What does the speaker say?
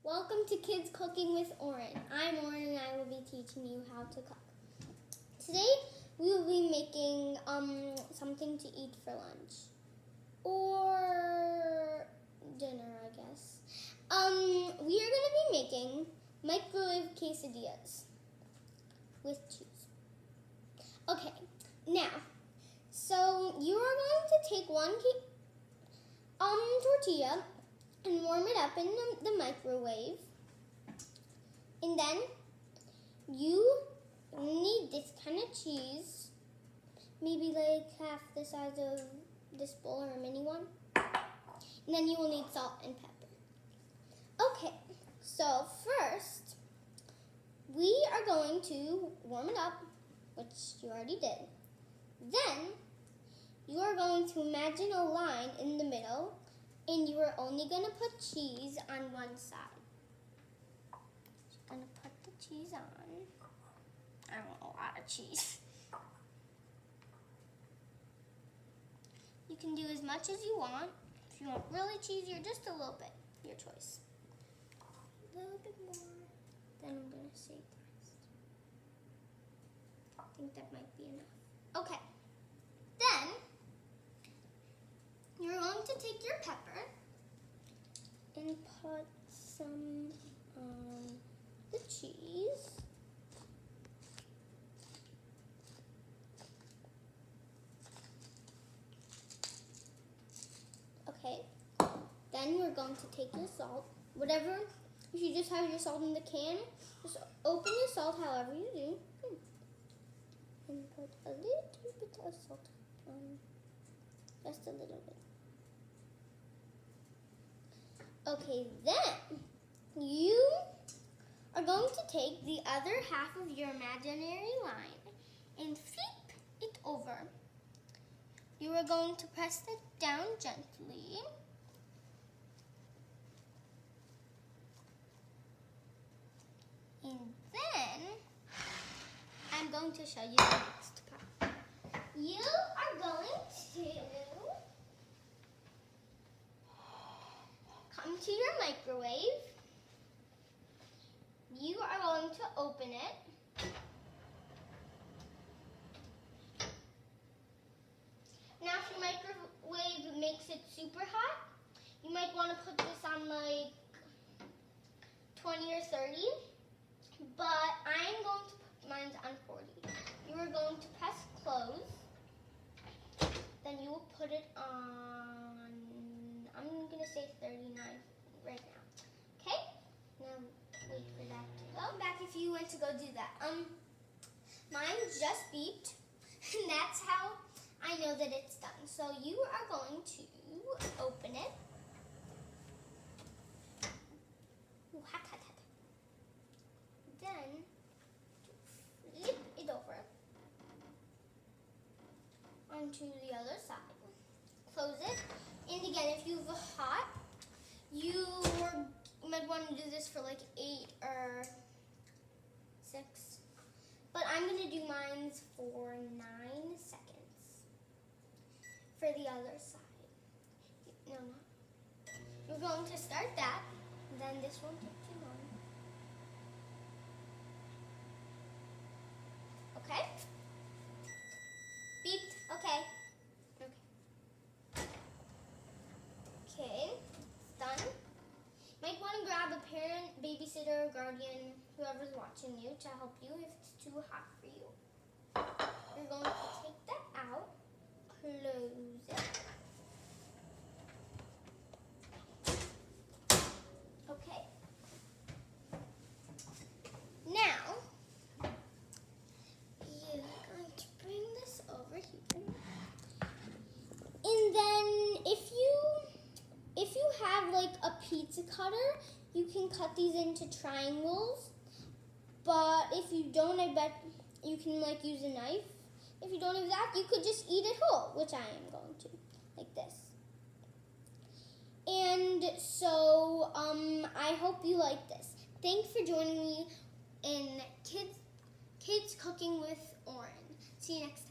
Welcome to Kids Cooking with Oren. I'm Oren and I will be teaching you how to cook. Today we will be making something to eat for lunch or dinner, I guess. We are going to be making microwave quesadillas with cheese. Okay, now, so you are going to take one tortilla and warm it up in the microwave. And then you need this kind of cheese, maybe like half the size of this bowl or a mini one. And then you will need salt and pepper. Okay, so first we are going to warm it up, which you already did. Then you are going to imagine a line in the middle, and you are only going to put cheese on one side. Just going to put the cheese on. I want a lot of cheese. You can do as much as you want. If you want really cheesy or just a little bit, your choice. A little bit more. Then I'm going to save the rest. I think that might be enough. Okay. Then you're going to take your pepper and put some on the cheese. Okay. Then we're going to take your salt. Whatever, if you just have your salt in the can, just open your salt however you do. And put a little bit of salt on. Just a little bit. Okay, then you are going to take the other half of your imaginary line and flip it over. You are going to press it down gently. And then I'm going to show you the next part. You are going to come to your microwave. You are going to open it. Now if your microwave makes it super hot, you might want to put this on like 20 or 30. But I'm going to put mine on 40. You are going to press close. Then you will put it on, I'm going to say 39 right now. Okay? Now wait for that to go. Back if you went to go do that. Mine just beeped. And that's how I know that it's done. So you are going to open it. Ooh, hot, hot, hot. Then flip it over onto the other side. Close it. And again, if you have a hot, you might want to do this for like 8 or 6. But I'm going to do mine for 9 seconds for the other side. No, not. You're going to start that. Then this won't take too long. Okay? Beeped. Okay. Okay, it's done. Might want to grab a parent, babysitter, guardian, whoever's watching you to help you if it's too hot for you. You're going to take that out, close it. Okay. Now, you're going to bring this over here. And then if you have like a pizza cutter, you can cut these into triangles. But if you don't, I bet you can like use a knife. If you don't have that, you could just eat it whole, which I am going to, like this. And so I hope you like this. Thanks for joining me in Kids Cooking with Oren. See you next time.